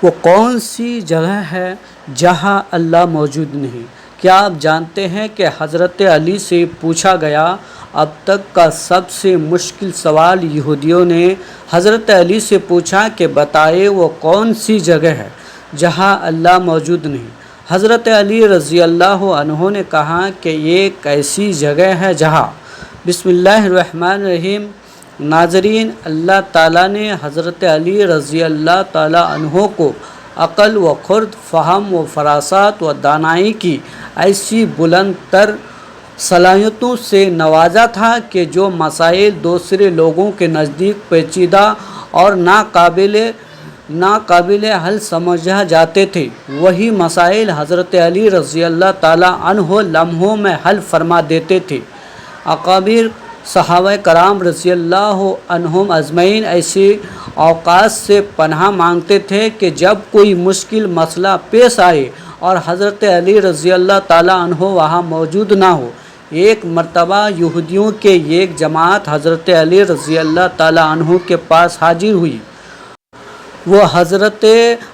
وہ کون سی جگہ ہے جہاں اللہ موجود نہیں؟ کیا آپ جانتے ہیں کہ حضرت علی سے پوچھا گیا اب تک کا سب سے مشکل سوال یہودیوں نے حضرت علی سے پوچھا کہ بتائے وہ کون سی جگہ ہے جہاں اللہ موجود نہیں؟ حضرت علی رضی اللہ عنہ نے کہا کہ یہ ایک ایسی جگہ ہے جہاں بسم اللہ الرحمن الرحیم۔ ناظرین، اللہ تعالیٰ نے حضرت علی رضی اللہ تعالیٰ عنہ کو عقل و خرد، فہم و فراست و دانائی کی ایسی بلند تر صلاحیتوں سے نوازا تھا کہ جو مسائل دوسرے لوگوں کے نزدیک پیچیدہ اور ناقابل حل سمجھا جاتے تھے، وہی مسائل حضرت علی رضی اللہ تعالیٰ عنہ لمحوں میں حل فرما دیتے تھے۔ اکابر صحابہ کرام رضی اللہ عنہم اجمعین ایسے اوقات سے پناہ مانگتے تھے کہ جب کوئی مشکل مسئلہ پیش آئے اور حضرت علی رضی اللہ تعالیٰ عنہ وہاں موجود نہ ہو۔ ایک مرتبہ یہودیوں کی ایک جماعت حضرت علی رضی اللہ تعالیٰ عنہ کے پاس حاضر ہوئی۔ وہ حضرت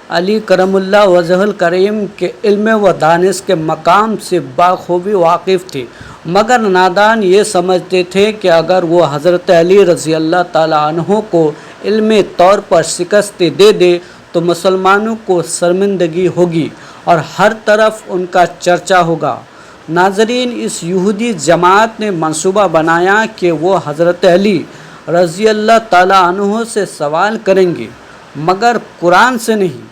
علی کرم اللہ وجہ الکریم کے علم و دانش کے مقام سے بخوبی واقف تھے، مگر نادان یہ سمجھتے تھے کہ اگر وہ حضرت علی رضی اللہ تعالیٰ عنہ کو علمی طور پر شکست دے دے تو مسلمانوں کو شرمندگی ہوگی اور ہر طرف ان کا چرچا ہوگا۔ ناظرین، اس یہودی جماعت نے منصوبہ بنایا کہ وہ حضرت علی رضی اللہ تعالیٰ عنہ سے سوال کریں گے، مگر قرآن سے نہیں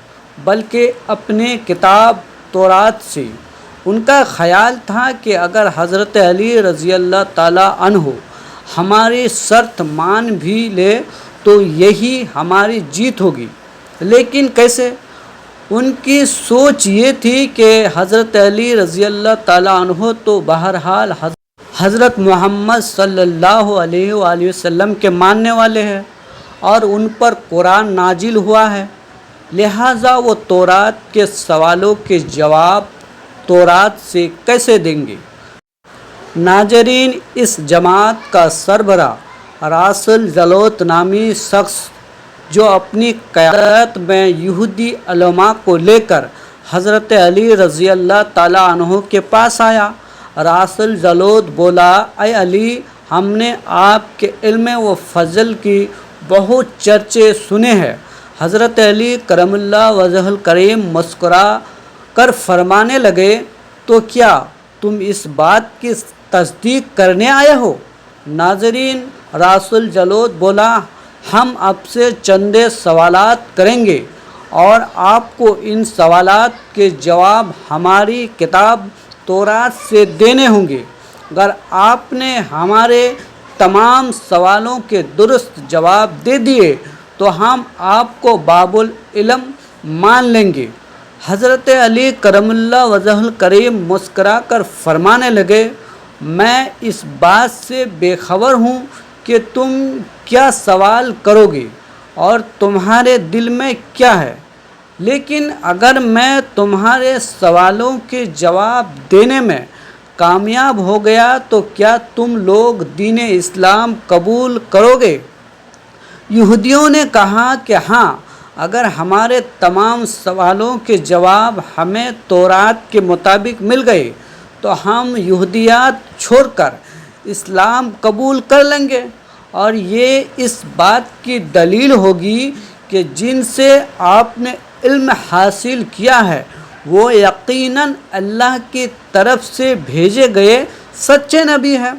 بلکہ اپنے کتاب تورات سے۔ ان کا خیال تھا کہ اگر حضرت علی رضی اللہ تعالیٰ عنہ ہماری شرط مان بھی لے تو یہی ہماری جیت ہوگی، لیکن کیسے؟ ان کی سوچ یہ تھی کہ حضرت علی رضی اللہ تعالیٰ عنہ تو بہرحال حضرت محمد صلی اللہ علیہ وآلہ وسلم کے ماننے والے ہیں اور ان پر قرآن نازل ہوا ہے، لہٰذا وہ تورات کے سوالوں کے جواب تورات سے کیسے دیں گے؟ ناظرین، اس جماعت کا سربراہ راسل جلوت نامی شخص جو اپنی قیادت میں یہودی علماء کو لے کر حضرت علی رضی اللہ تعالیٰ عنہ کے پاس آیا۔ راسل جلوت بولا، اے علی، ہم نے آپ کے علم و فضل کی بہت چرچے سنے ہیں۔ حضرت علی کرم اللہ وجہ الکریم مسکرا کر فرمانے لگے، تو کیا تم اس بات کی تصدیق کرنے آئے ہو؟ ناظرین، راسل جلوت بولا، ہم آپ سے چند سوالات کریں گے اور آپ کو ان سوالات کے جواب ہماری کتاب تورات سے دینے ہوں گے۔ اگر آپ نے ہمارے تمام سوالوں کے درست جواب دے دیے تو ہم آپ کو باب العلم مان لیں گے۔ حضرت علی کرم اللہ وجہ الکریم مسکرا کر فرمانے لگے، میں اس بات سے بے خبر ہوں کہ تم کیا سوال کرو گے اور تمہارے دل میں کیا ہے، لیکن اگر میں تمہارے سوالوں کے جواب دینے میں کامیاب ہو گیا تو کیا تم لوگ دین اسلام قبول کرو گے؟ یہودیوں نے کہا کہ ہاں، اگر ہمارے تمام سوالوں کے جواب ہمیں تورات کے مطابق مل گئے تو ہم یہودیات چھوڑ کر اسلام قبول کر لیں گے، اور یہ اس بات کی دلیل ہوگی کہ جن سے آپ نے علم حاصل کیا ہے وہ یقیناً اللہ کی طرف سے بھیجے گئے سچے نبی ہیں۔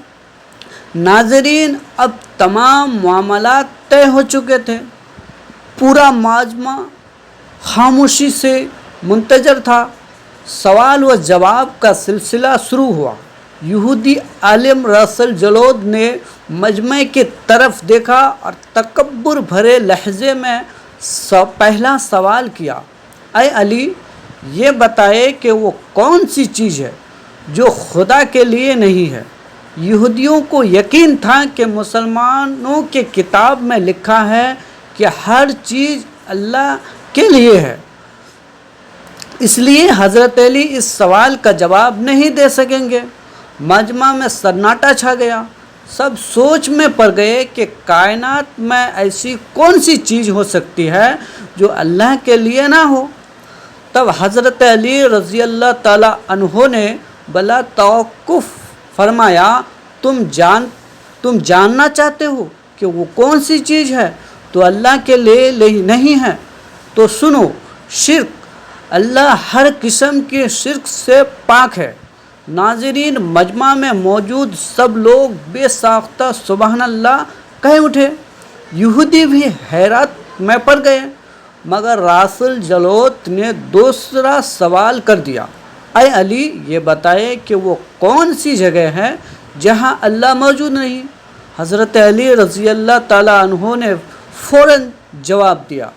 ناظرین، اب تمام معاملات طے ہو چکے تھے۔ پورا مجمع خاموشی سے منتظر تھا۔ سوال و جواب کا سلسلہ شروع ہوا۔ یہودی عالم راسل جلوت نے مجمع کی طرف دیکھا اور تکبر بھرے لہجے میں پہلا سوال کیا، اے علی، یہ بتائے کہ وہ کون سی چیز ہے جو خدا کے لیے نہیں ہے؟ یہودیوں کو یقین تھا کہ مسلمانوں کی کتاب میں لکھا ہے کہ ہر چیز اللہ کے لیے ہے، اس لیے حضرت علی اس سوال کا جواب نہیں دے سکیں گے۔ مجمع میں سناٹا چھا گیا۔ سب سوچ میں پڑ گئے کہ کائنات میں ایسی کون سی چیز ہو سکتی ہے جو اللہ کے لیے نہ ہو۔ تب حضرت علی رضی اللہ تعالیٰ عنہ نے بلا توقف فرمایا، تم جاننا چاہتے ہو کہ وہ کون سی چیز ہے تو اللہ کے لیے نہیں ہے؟ تو سنو، شرک۔ اللہ ہر قسم کے شرک سے پاک ہے۔ ناظرین، مجمع میں موجود سب لوگ بے ساختہ سبحان اللہ کہہ اٹھے۔ یہودی بھی حیرت میں پڑ گئے، مگر راس الجلوت نے دوسرا سوال کر دیا، اے علی، یہ بتائے کہ وہ کون سی جگہ ہے جہاں اللہ موجود نہیں؟ حضرت علی رضی اللہ تعالیٰ عنہ نے فوراً جواب دیا،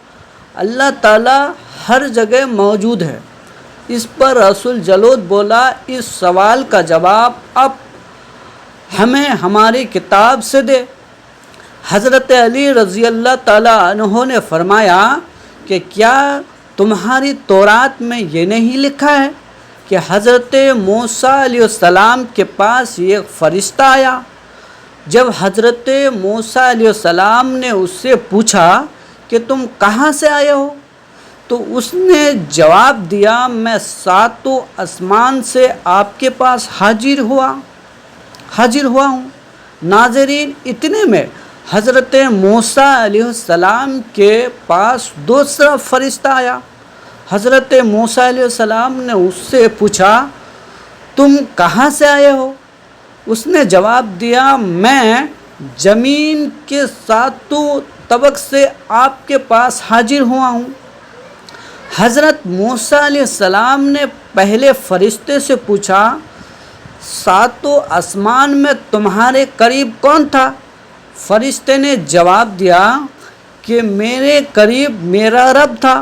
اللہ تعالیٰ ہر جگہ موجود ہے۔ اس پر رسول جلوت بولا، اس سوال کا جواب اب ہمیں ہماری کتاب سے دے۔ حضرت علی رضی اللہ تعالیٰ عنہ نے فرمایا کہ کیا تمہاری تورات میں یہ نہیں لکھا ہے کہ حضرت موسیٰ علیہ السلام کے پاس ایک فرشتہ آیا؟ جب حضرت موسیٰ علیہ السلام نے اس سے پوچھا کہ تم کہاں سے آئے ہو، تو اس نے جواب دیا، میں ساتوں آسمان سے آپ کے پاس حاضر ہوا ہوں۔ ناظرین، اتنے میں حضرت موسیٰ علیہ السلام کے پاس دوسرا فرشتہ آیا۔ حضرت موسیٰ علیہ السلام نے اس سے پوچھا، تم کہاں سے آئے ہو؟ اس نے جواب دیا، میں زمین کے ساتوں طبق سے آپ کے پاس حاضر ہوا ہوں۔ حضرت موسیٰ علیہ السلام نے پہلے فرشتے سے پوچھا، ساتوں آسمان میں تمہارے قریب کون تھا؟ فرشتے نے جواب دیا کہ میرے قریب میرا رب تھا۔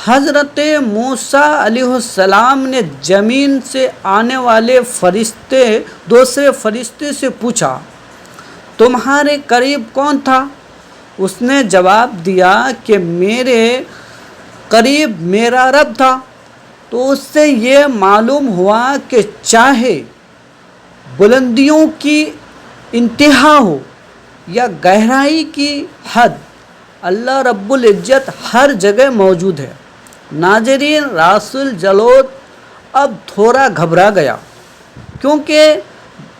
حضرت موسیٰ علیہ السلام نے زمین سے آنے والے دوسرے فرشتے سے پوچھا، تمہارے قریب کون تھا؟ اس نے جواب دیا کہ میرے قریب میرا رب تھا۔ تو اس سے یہ معلوم ہوا کہ چاہے بلندیوں کی انتہا ہو یا گہرائی کی حد، اللہ رب العزت ہر جگہ موجود ہے۔ ناظرین، راس الجلوت اب تھوڑا گھبرا گیا، کیونکہ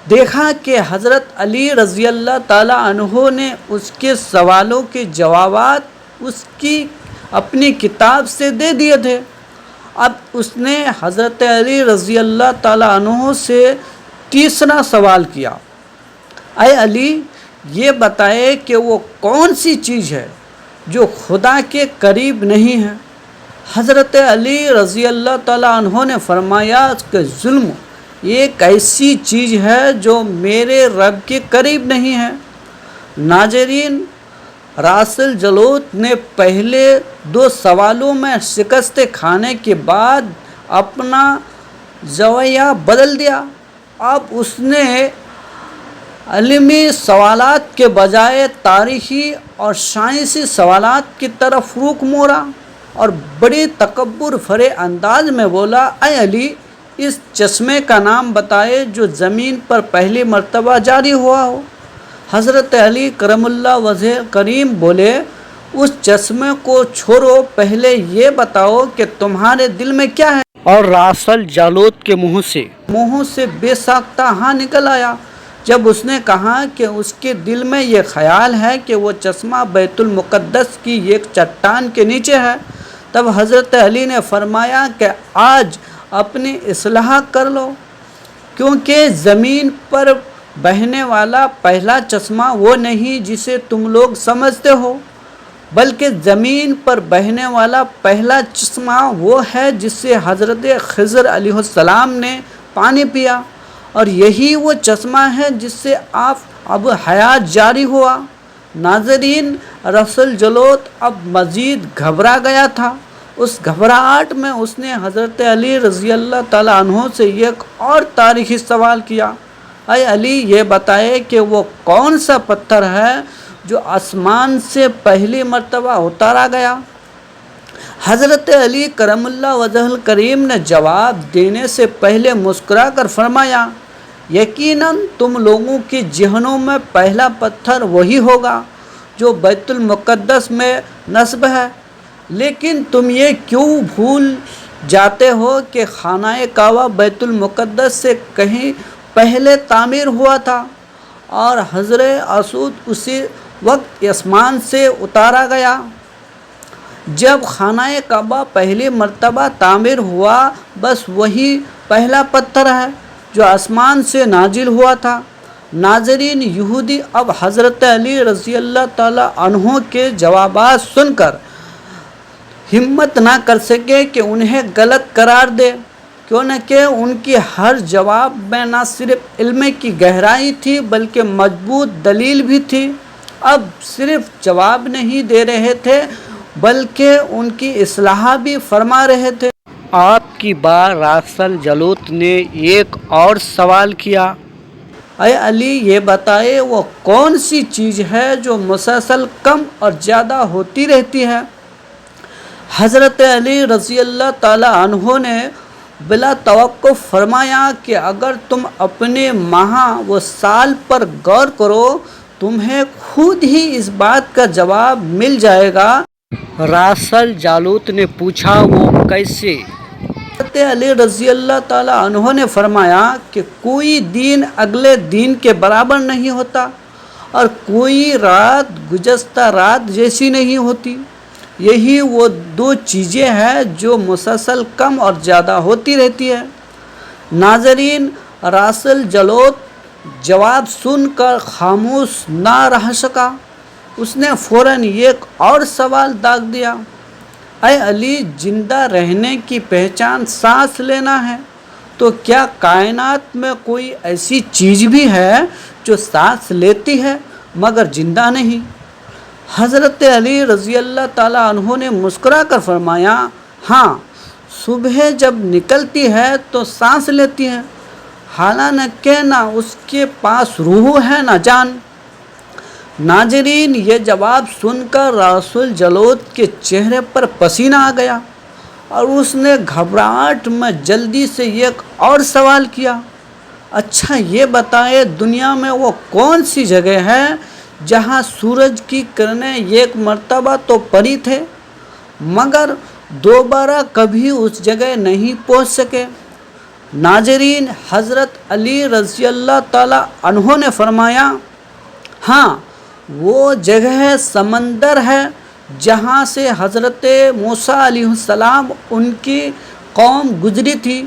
دیکھا کہ حضرت علی رضی اللہ تعالیٰ عنہ نے اس کے سوالوں کے جوابات اس کی اپنی کتاب سے دے دیے تھے۔ اب اس نے حضرت علی رضی اللہ تعالیٰ عنہ سے تیسرا سوال کیا، اے علی، یہ بتائے کہ وہ کون سی چیز ہے جو خدا کے قریب نہیں ہے؟ حضرت علی رضی اللہ تعالیٰ عنہ نے فرمایا کہ ظلم ایک ایسی چیز ہے جو میرے رب کے قریب نہیں ہے۔ ناظرین، راس الجلوت نے پہلے دو سوالوں میں شکست کھانے کے بعد اپنا رویہ بدل دیا۔ اب اس نے علمی سوالات کے بجائے تاریخی اور سائنسی سوالات کی طرف رخ موڑا اور بڑی تکبر بھرے انداز میں بولا، اے علی، اس چشمے کا نام بتائے جو زمین پر پہلی مرتبہ جاری ہوا ہو۔ حضرت علی کرم اللہ وجہ کریم بولے، اس چشمے کو چھوڑو، پہلے یہ بتاؤ کہ تمہارے دل میں کیا ہے؟ اور راس الجلوت کے منہ سے بے ساختہ ہاں نکل آیا جب اس نے کہا کہ اس کے دل میں یہ خیال ہے کہ وہ چشمہ بیت المقدس کی ایک چٹان کے نیچے ہے۔ تب حضرت علی نے فرمایا کہ آج اپنی اصلاح کر لو، کیونکہ زمین پر بہنے والا پہلا چشمہ وہ نہیں جسے تم لوگ سمجھتے ہو، بلکہ زمین پر بہنے والا پہلا چشمہ وہ ہے جس سے حضرت خضر علیہ السلام نے پانی پیا، اور یہی وہ چشمہ ہے جس سے اب حیات جاری ہوا۔ ناظرین، راس الجلوت اب مزید گھبرا گیا تھا۔ اس گھبراہٹ میں اس نے حضرت علی رضی اللہ تعالیٰ عنہ سے ایک اور تاریخی سوال کیا، اے علی، یہ بتائے کہ وہ کون سا پتھر ہے جو آسمان سے پہلی مرتبہ اتارا گیا؟ حضرت علی کرم اللہ وجہ کریم نے جواب دینے سے پہلے مسکرا کر فرمایا یقیناً تم لوگوں کے ذہنوں میں پہلا پتھر وہی ہوگا جو بیت المقدس میں نصب ہے، لیکن تم یہ کیوں بھول جاتے ہو کہ خانہ کعبہ بیت المقدس سے کہیں پہلے تعمیر ہوا تھا، اور حجر اسود اسی وقت آسمان سے اتارا گیا جب خانہ کعبہ پہلی مرتبہ تعمیر ہوا۔ بس وہی پہلا پتھر ہے جو آسمان سے نازل ہوا تھا۔ ناظرین، یہودی اب حضرت علی رضی اللہ تعالیٰ عنہ کے جوابات سن کر ہمت نہ کر سکے کہ انہیں غلط قرار دے، کیونکہ ان کی ہر جواب میں نہ صرف علم کی گہرائی تھی بلکہ مضبوط دلیل بھی تھی۔ اب صرف جواب نہیں دے رہے تھے بلکہ ان کی اصلاح بھی فرما رہے تھے۔ آپ کی بار راسل جلوت نے ایک اور سوال کیا، اے علی، یہ بتائے وہ کون سی چیز ہے جو مسلسل کم اور زیادہ ہوتی رہتی ہے؟ حضرت علی رضی اللہ تعالیٰ عنہ نے بلا توقف فرمایا کہ اگر تم اپنے ماہ و سال پر غور کرو تمہیں خود ہی اس بات کا جواب مل جائے گا۔ راسل جالوت نے پوچھا، وہ کیسے؟ حضرت علی رضی اللہ تعالیٰ عنہ نے فرمایا کہ کوئی دن اگلے دن کے برابر نہیں ہوتا اور کوئی رات گزشتہ رات جیسی نہیں ہوتی۔ یہی وہ دو چیزیں ہیں جو مسلسل کم اور زیادہ ہوتی رہتی ہے۔ ناظرین، راسل جلوت جواب سن کر خاموش نہ رہ سکا۔ اس نے فوراً ایک اور سوال داغ دیا، اے علی، زندہ رہنے کی پہچان سانس لینا ہے، تو کیا کائنات میں کوئی ایسی چیز بھی ہے جو سانس لیتی ہے مگر زندہ نہیں؟ حضرت علی رضی اللہ تعالیٰ عنہ نے مسکرا کر فرمایا، ہاں، صبح جب نکلتی ہے تو سانس لیتی ہے، حالانکہ نہ اس کے پاس روح ہے نہ جان۔ ناظرین، یہ جواب سن کر راسل جلوت کے چہرے پر پسینہ آ گیا اور اس نے گھبراہٹ میں جلدی سے ایک اور سوال کیا، اچھا یہ بتائے دنیا میں وہ کون سی جگہ ہے جہاں سورج کی کرنیں ایک مرتبہ تو پڑی تھے مگر دوبارہ کبھی اس جگہ نہیں پہنچ سکے؟ ناظرین، حضرت علی رضی اللہ تعالیٰ عنہ نے فرمایا، ہاں، وہ جگہ سمندر ہے جہاں سے حضرت موسیٰ علیہ السلام ان کی قوم گزری تھی۔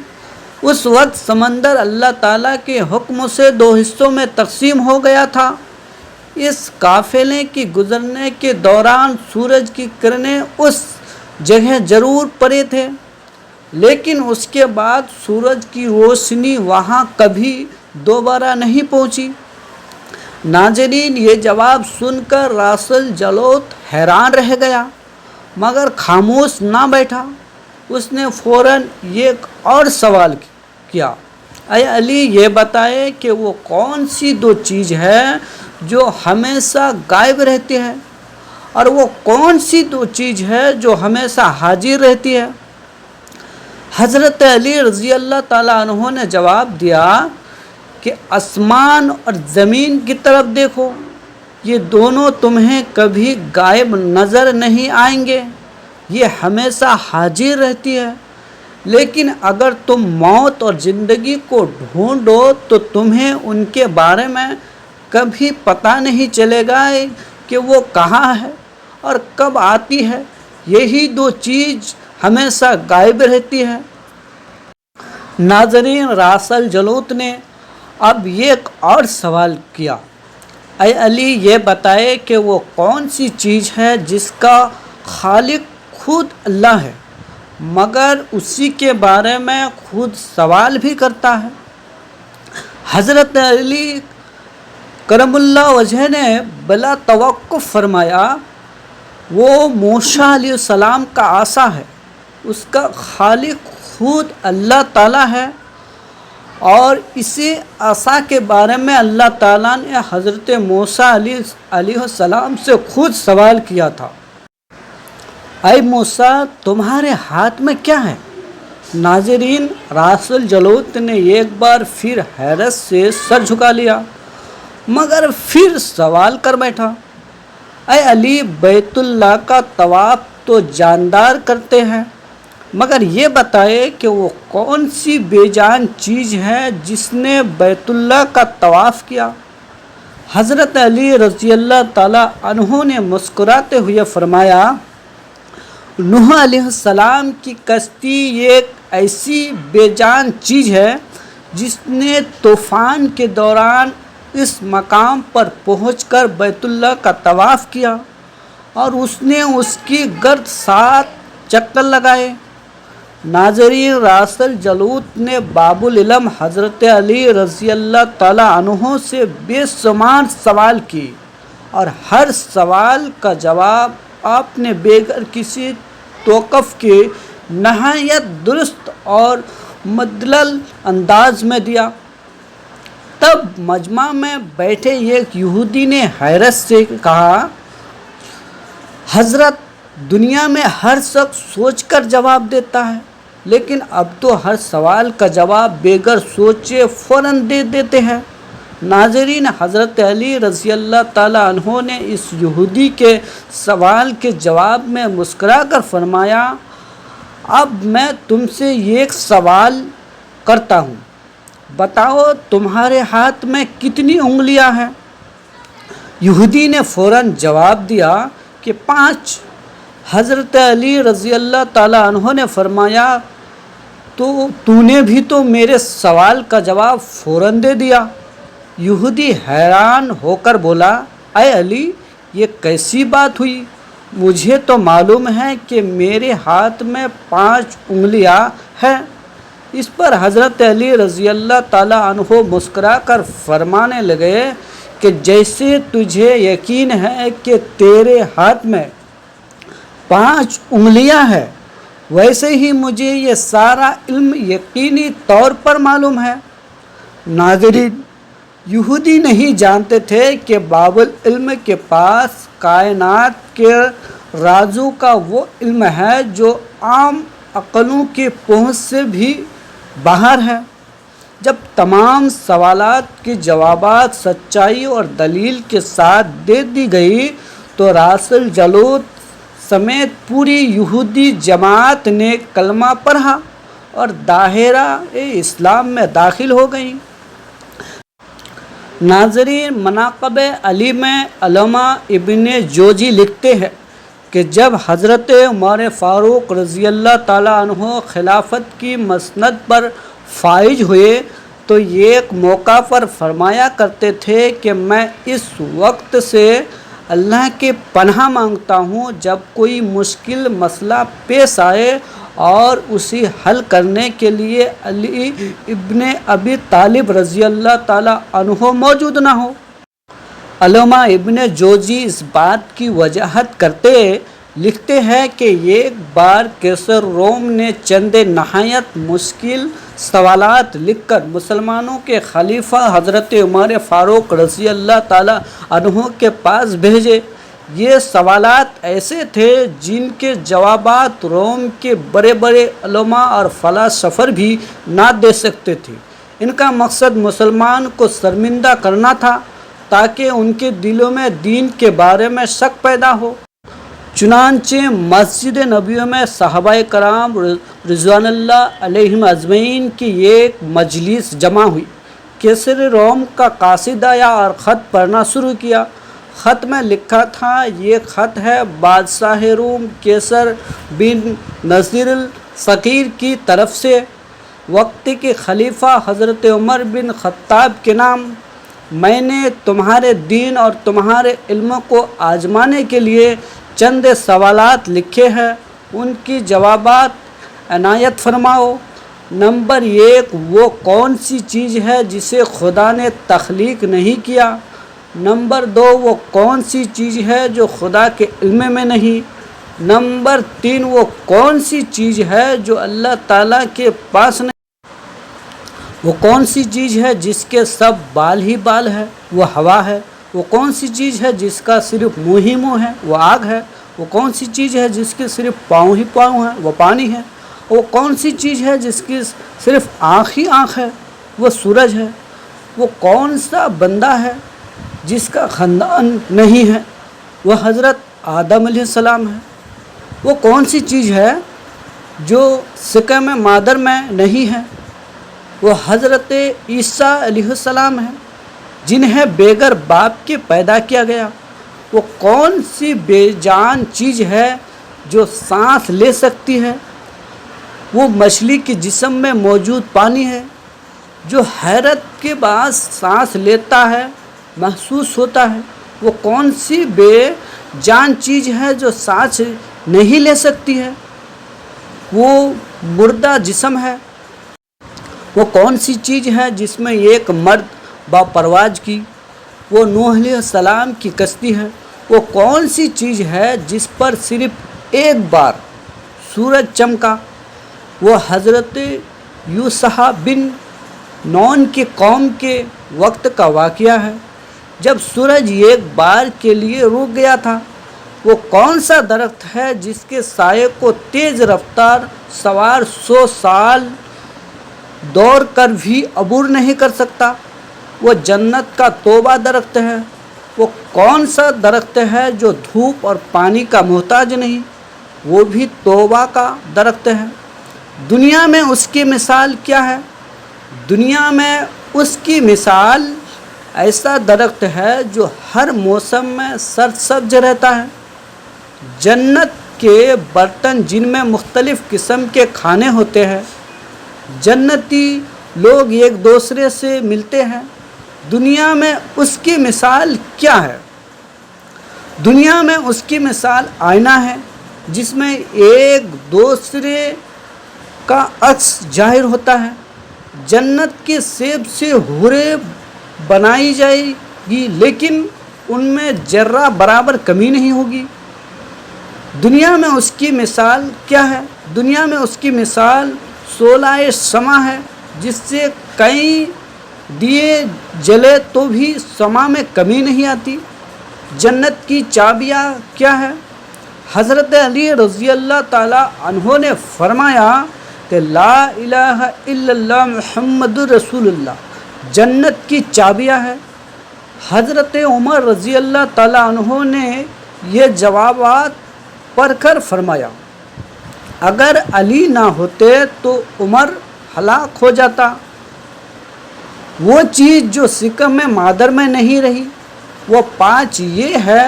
اس وقت سمندر اللہ تعالیٰ کے حکم سے دو حصوں میں تقسیم ہو گیا تھا۔ اس قافلے کی گزرنے کے دوران سورج کی کرنیں اس جگہ ضرور پڑے تھے، لیکن اس کے بعد سورج کی روشنی وہاں کبھی دوبارہ نہیں پہنچی۔ ناظرین، یہ جواب سن کر راسل جلوت حیران رہ گیا مگر خاموش نہ بیٹھا۔ اس نے فوراً ایک اور سوال کیا، اے علی، یہ بتائے کہ وہ کون سی دو چیز ہے جو ہمیشہ غائب رہتی ہے اور وہ کون سی دو چیز ہے جو ہمیشہ حاضر رہتی ہے؟ حضرت علی رضی اللہ تعالیٰ عنہ نے جواب دیا کہ آسمان اور زمین کی طرف دیکھو، یہ دونوں تمہیں کبھی غائب نظر نہیں آئیں گے، یہ ہمیشہ حاضر رہتی ہے، لیکن اگر تم موت اور زندگی کو ڈھونڈو تو تمہیں ان کے بارے میں کبھی پتہ نہیں چلے گا کہ وہ کہاں ہے اور کب آتی ہے۔ یہی دو چیز ہمیشہ غائب رہتی ہے۔ ناظرین، راسل جلوت نے اب ایک اور سوال کیا، اے علی، یہ بتائے کہ وہ کون سی چیز ہے جس کا خالق خود اللہ ہے مگر اسی کے بارے میں خود سوال بھی کرتا ہے؟ حضرت علی کرم اللہ وجہ نے بلا توقف فرمایا، وہ موسیٰ علیہ السلام کا عصا ہے، اس کا خالق خود اللہ تعالیٰ ہے، اور اسی عصا کے بارے میں اللہ تعالیٰ نے حضرت موسیٰ علیہ السلام سے خود سوال کیا تھا، اے موسیٰ، تمہارے ہاتھ میں کیا ہے؟ ناظرین، راسل جلوت نے ایک بار پھر حیرت سے سر جھکا لیا، مگر پھر سوال کر بیٹھا، اے علی، بیت اللہ کا طواف تو جاندار کرتے ہیں، مگر یہ بتائے کہ وہ کون سی بے جان چیز ہے جس نے بیت اللہ کا طواف کیا؟ حضرت علی رضی اللہ تعالیٰ عنہ نے مسکراتے ہوئے فرمایا، نوح علیہ السلام کی کشتی ایک ایسی بے جان چیز ہے جس نے طوفان کے دوران اس مقام پر پہنچ کر بیت اللہ کا طواف کیا اور اس نے اس کی گرد 7 چکر لگائے۔ ناظرین، راسل جلوت نے باب العلم حضرت علی رضی اللہ تعالیٰ عنہ سے بے شمار سوال کیے اور ہر سوال کا جواب آپ نے بغیر کسی توقف کے نہایت درست اور مدلل انداز میں دیا۔ تب مجمع میں بیٹھے ایک یہودی نے حیرت سے کہا، حضرت، دنیا میں ہر شخص سوچ کر جواب دیتا ہے، لیکن اب تو ہر سوال کا جواب بغیر سوچے فوراً دے دیتے ہیں۔ ناظرین، حضرت علی رضی اللہ تعالیٰ عنہ نے اس یہودی کے سوال کے جواب میں مسکرا کر فرمایا، اب میں تم سے ایک سوال کرتا ہوں، بتاؤ تمہارے ہاتھ میں کتنی انگلیاں ہیں؟ یہودی نے فوراً جواب دیا کہ 5۔ حضرت علی رضی اللہ تعالیٰ عنہ نے فرمایا، تو نے بھی تو میرے سوال کا جواب فوراً دے دیا۔ یہودی حیران ہو کر بولا، اے علی، یہ کیسی بات ہوئی؟ مجھے تو معلوم ہے کہ میرے ہاتھ میں 5 انگلیاں ہیں۔ اس پر حضرت علی رضی اللہ تعالیٰ عنہ مسکرا کر فرمانے لگے کہ جیسے تجھے یقین ہے کہ تیرے ہاتھ میں 5 انگلیاں ہیں، ویسے ہی مجھے یہ سارا علم یقینی طور پر معلوم ہے۔ ناظرین، یہودی نہیں جانتے تھے کہ باب العلم کے پاس کائنات کے رازوں کا وہ علم ہے جو عام عقلوں کی پہنچ سے بھی باہر ہے۔ جب تمام سوالات کے جوابات سچائی اور دلیل کے ساتھ دے دی گئی تو راسل جلوت سمیت پوری یہودی جماعت نے کلمہ پڑھا اور دائرہ اسلام میں داخل ہو گئی۔ ناظرین، مناقب علی میں علامہ ابن جوزی لکھتے ہیں کہ جب حضرت عمر فاروق رضی اللہ تعالیٰ عنہ خلافت کی مسند پر فائز ہوئے تو ایک موقع پر فرمایا کرتے تھے کہ میں اس وقت سے اللہ کی پناہ مانگتا ہوں جب کوئی مشکل مسئلہ پیش آئے اور اسے حل کرنے کے لیے علی ابن ابی طالب رضی اللہ تعالیٰ عنہ موجود نہ ہو۔ علامہ ابن جوزی اس بات کی وضاحت کرتے لکھتے ہیں کہ ایک بار کیسر روم نے چند نہایت مشکل سوالات لکھ کر مسلمانوں کے خلیفہ حضرت عمر فاروق رضی اللہ تعالیٰ عنہ کے پاس بھیجے۔ یہ سوالات ایسے تھے جن کے جوابات روم کے بڑے بڑے علماء اور فلاسفہ بھی نہ دے سکتے تھے۔ ان کا مقصد مسلمان کو شرمندہ کرنا تھا تاکہ ان کے دلوں میں دین کے بارے میں شک پیدا ہو۔ چنانچہ مسجد نبوی میں صحابہ کرام رضوان اللہ علیہم اجمعین کی ایک مجلس جمع ہوئی۔ کیسر روم کا قاصد آیا اور خط پڑھنا شروع کیا۔ خط میں لکھا تھا، یہ خط ہے بادشاہ روم کیسر بن نذیر الصغیر کی طرف سے وقت کے خلیفہ حضرت عمر بن خطاب کے نام۔ میں نے تمہارے دین اور تمہارے علم کو آزمانے کے لیے چند سوالات لکھے ہیں، ان کی جوابات عنایت فرماؤ۔ نمبر 1، وہ کون سی چیز ہے جسے خدا نے تخلیق نہیں کیا؟ نمبر 2، وہ کون سی چیز ہے جو خدا کے علم میں نہیں؟ نمبر 3، وہ کون سی چیز ہے جو اللہ تعالیٰ کے پاس نہیں؟ وہ کون سی چیز ہے جس کے سب بال ہی بال ہے؟ وہ ہوا ہے۔ وہ کون سی چیز ہے جس کا صرف منہ ہی منہ ہے؟ وہ آگ ہے۔ وہ کون سی چیز ہے جس کے صرف پاؤں ہی پاؤں ہیں؟ وہ پانی ہے۔ وہ کون سی چیز ہے جس کی صرف آنکھ ہی آنکھ ہے؟ وہ سورج ہے۔ وہ کون سا بندہ ہے جس کا خاندان نہیں ہے؟ وہ حضرت آدم علیہ السلام ہے۔ وہ کون سی چیز ہے جو سکم مادر میں نہیں ہے؟ وہ حضرت عیسیٰ علیہ السلام ہے جنہیں بغیر باپ کے پیدا کیا گیا۔ وہ کون سی بے جان چیز ہے جو سانس لے سکتی ہے؟ وہ مچھلی کے جسم میں موجود پانی ہے جو حیرت کے بعد سانس لیتا ہے، محسوس ہوتا ہے۔ وہ کون سی بے جان چیز ہے جو سانس نہیں لے سکتی ہے؟ وہ مردہ جسم ہے۔ وہ کون سی چیز ہے جس میں ایک مرد با پرواز کی؟ وہ نوح علیہ السلام کی کشتی ہے۔ وہ کون سی چیز ہے جس پر صرف ایک بار سورج چمکا؟ وہ حضرت یوشع بن نون کی قوم کے وقت کا واقعہ ہے جب سورج ایک بار کے لیے رک گیا تھا۔ وہ کون سا درخت ہے جس کے سائے کو تیز رفتار سوار 100 سال دوڑ کر بھی عبور نہیں کر سکتا؟ وہ جنت کا توبہ درخت ہے۔ وہ کون سا درخت ہے جو دھوپ اور پانی کا محتاج نہیں؟ وہ بھی توبہ کا درخت ہے۔ دنیا میں اس کی مثال کیا ہے؟ دنیا میں اس کی مثال ایسا درخت ہے جو ہر موسم میں سرسبز رہتا ہے۔ جنت کے برتن جن میں مختلف قسم کے کھانے ہوتے ہیں۔ جنتی لوگ ایک دوسرے سے ملتے ہیں۔ دنیا میں اس کی مثال کیا ہے؟ دنیا میں اس کی مثال آئینہ ہے جس میں ایک دوسرے کا عکس ظاہر ہوتا ہے۔ جنت کے سیب سے حوریں بنائی جائے گی لیکن ان میں ذرہ برابر کمی نہیں ہوگی۔ دنیا میں اس کی مثال کیا ہے؟ دنیا میں اس کی مثال شعلۂ شمع ہے جس سے کئی دیے جلے تو بھی شمع میں کمی نہیں آتی۔ جنت کی چابیاں کیا ہے؟ حضرت علی رضی اللہ تعالیٰ عنہ نے فرمایا کہ لا الہ الا اللہ محمد رسول اللہ جنت کی چابیاں ہے۔ حضرت عمر رضی اللہ تعالیٰ عنہ نے یہ جوابات پڑھ کر فرمایا اگر علی نہ ہوتے تو عمر ہلاک ہو جاتا۔ وہ چیز جو سکم مادر میں نہیں رہی وہ 5 یہ ہے: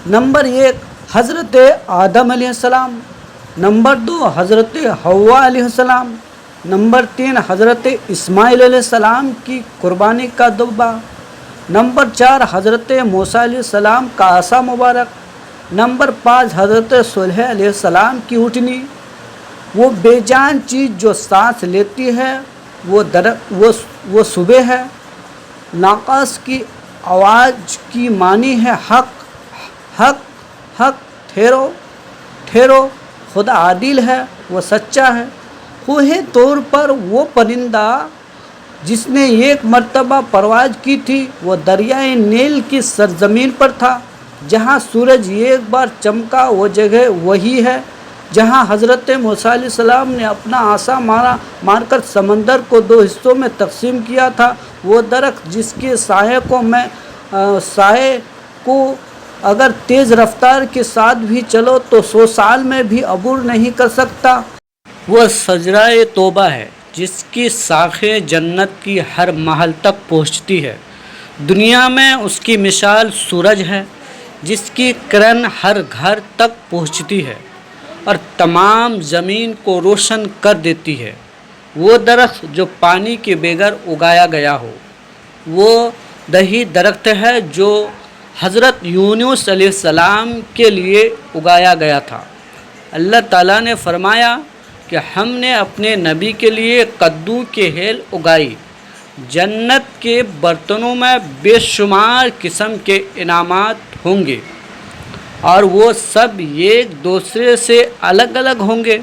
نمبر 1 حضرت آدم علیہ السلام، نمبر 2 حضرت حوا علیہ السلام، نمبر 3 حضرت اسماعیل علیہ السلام کی قربانی کا دبہ، نمبر 4 حضرت موسیٰ علیہ السلام کا عصا مبارک، نمبر 5 حضرت صالح علیہ السلام کی اونٹنی۔ وہ بے جان چیز جو سانس لیتی ہے وہ صبح ہے۔ ناقص کی آواز کی معنی ہے حق حق حق، ٹھہرو ٹھہرو، خدا عادل ہے، وہ سچا ہے۔ کوہ طور پر وہ پرندہ جس نے ایک مرتبہ پرواز کی تھی وہ دریائے نیل کی سرزمین پر تھا۔ جہاں سورج ایک بار چمکا وہ جگہ وہی ہے جہاں حضرت موسیٰ علیہ السلام نے اپنا عصا مار کر سمندر کو 2 حصوں میں تقسیم کیا تھا۔ وہ درخت جس کے سائے کو اگر تیز رفتار کے ساتھ بھی چلو تو 100 سال میں بھی عبور نہیں کر سکتا۔ وہ شجرۂ توبہ ہے جس کی شاخیں جنت کی ہر محل تک پہنچتی ہے۔ دنیا میں اس کی مثال سورج ہے جس کی کرن ہر گھر تک پہنچتی ہے اور تمام زمین کو روشن کر دیتی ہے۔ وہ درخت جو پانی کے بغیر اگایا گیا ہو، وہ دہی درخت ہے جو حضرت یونس علیہ السلام کے لیے اگایا گیا تھا۔ اللہ تعالیٰ نے فرمایا کہ ہم نے اپنے نبی کے لیے کدو کے ہیل اگائی۔ جنت کے برتنوں میں بے شمار قسم کے انعامات ہوں گے اور وہ سب ایک دوسرے سے الگ الگ ہوں گے۔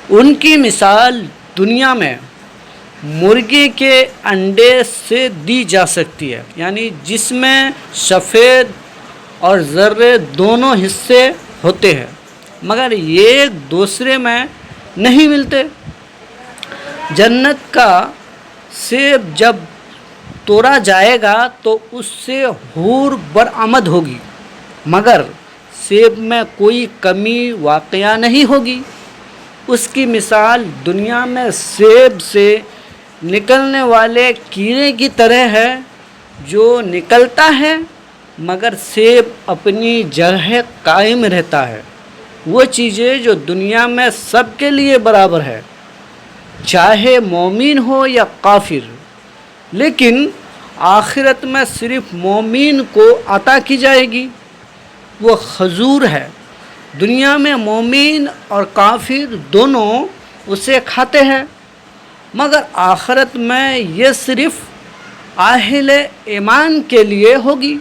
ان کی مثال دنیا میں مرغی کے انڈے سے دی جا سکتی ہے، یعنی جس میں سفید اور ذرے دونوں حصے ہوتے ہیں مگر ایک دوسرے میں نہیں ملتے۔ جنت کا سیب جب توڑا جائے گا تو اس سے حور برآمد ہوگی، مگر سیب میں کوئی کمی واقع نہیں ہوگی۔ اس کی مثال دنیا میں سیب سے نکلنے والے کیڑے کی طرح ہے، جو نکلتا ہے مگر سیب اپنی جگہ قائم رہتا ہے۔ وہ چیزیں جو دنیا میں سب کے لیے برابر ہے، چاہے مومن ہو یا کافر، لیکن آخرت میں صرف مومن کو عطا کی جائے گی، وہ کھجور ہے۔ دنیا میں مومن اور کافر دونوں اسے کھاتے ہیں، مگر آخرت میں یہ صرف اہل ایمان کے لیے ہوگی۔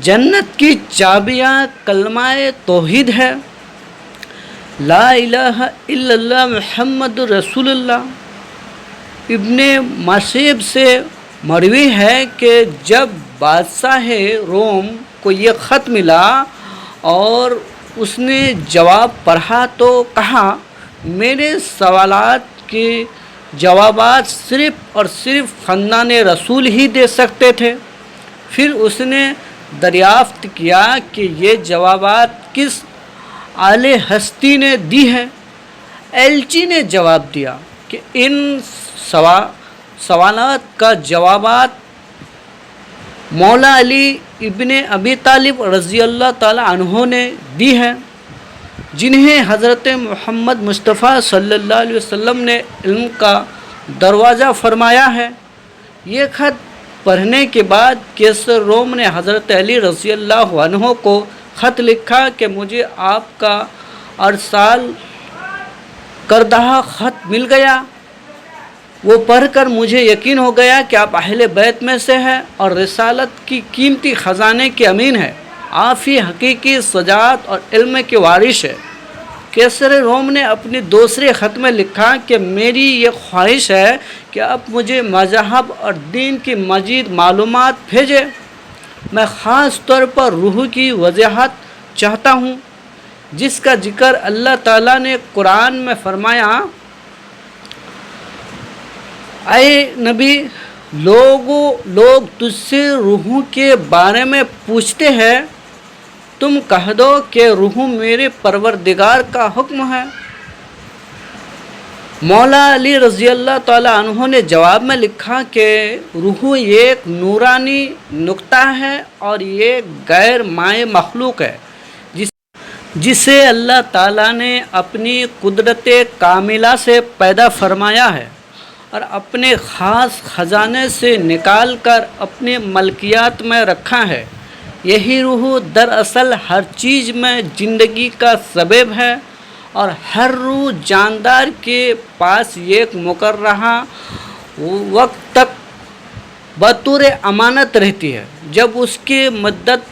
جنت کی چابیاں کلمہ توحید ہے، لا الہ الا اللہ محمد رسول اللہ۔ ابن مسیب سے مروی ہے کہ جب بادشاہ روم کو یہ خط ملا اور اس نے جواب پڑھا تو کہا، میرے سوالات کے جوابات صرف اور صرف خاندان رسول ہی دے سکتے تھے۔ پھر اس نے دریافت کیا کہ یہ جوابات کس اعلی ہستی نے دی ہے؟ ایلچی نے جواب دیا کہ ان سوالات کا جوابات مولا علی ابن ابی طالب رضی اللہ تعالی عنہ نے دی ہے، جنہیں حضرت محمد مصطفیٰ صلی اللہ علیہ وسلم نے علم کا دروازہ فرمایا ہے۔ یہ خط پڑھنے کے بعد کیسر روم نے حضرت علی رضی اللہ عنہ کو خط لکھا کہ مجھے آپ کا ارسال کردہ خط مل گیا۔ وہ پڑھ کر مجھے یقین ہو گیا کہ آپ اہل بیت میں سے ہیں اور رسالت کی قیمتی خزانے کے امین ہیں۔ آپ ہی حقیقی شجاعت اور علم کے وارث ہیں۔ کیسر روم نے اپنے دوسرے خط میں لکھا کہ میری یہ خواہش ہے کہ آپ مجھے مذہب اور دین کی مزید معلومات بھیجیں۔ میں خاص طور پر روح کی وضاحت چاہتا ہوں، جس کا ذکر اللہ تعالیٰ نے قرآن میں فرمایا، اے نبی، لوگ تجھ سے روحوں کے بارے میں پوچھتے ہیں، تم کہہ دو کہ روح میرے پروردگار کا حکم ہے۔ مولا علی رضی اللہ تعالیٰ عنہ نے جواب میں لکھا کہ روح ایک نورانی نقطہ ہے اور یہ غیر مائع مخلوق ہے، جسے اللہ تعالیٰ نے اپنی قدرت کاملہ سے پیدا فرمایا ہے اور اپنے خاص خزانے سے نکال کر اپنے ملکیات میں رکھا ہے۔ یہی روح دراصل ہر چیز میں زندگی کا سبب ہے اور ہر روح جاندار کے پاس ایک مقررہ وقت تک بطور امانت رہتی ہے۔ جب اس کی مدت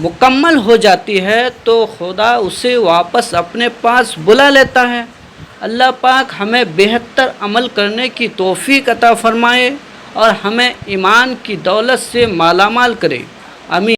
مکمل ہو جاتی ہے تو خدا اسے واپس اپنے پاس بلا لیتا ہے۔ اللہ پاک ہمیں بہتر عمل کرنے کی توفیق عطا فرمائے اور ہمیں ایمان کی دولت سے مالا مال کرے، آمین۔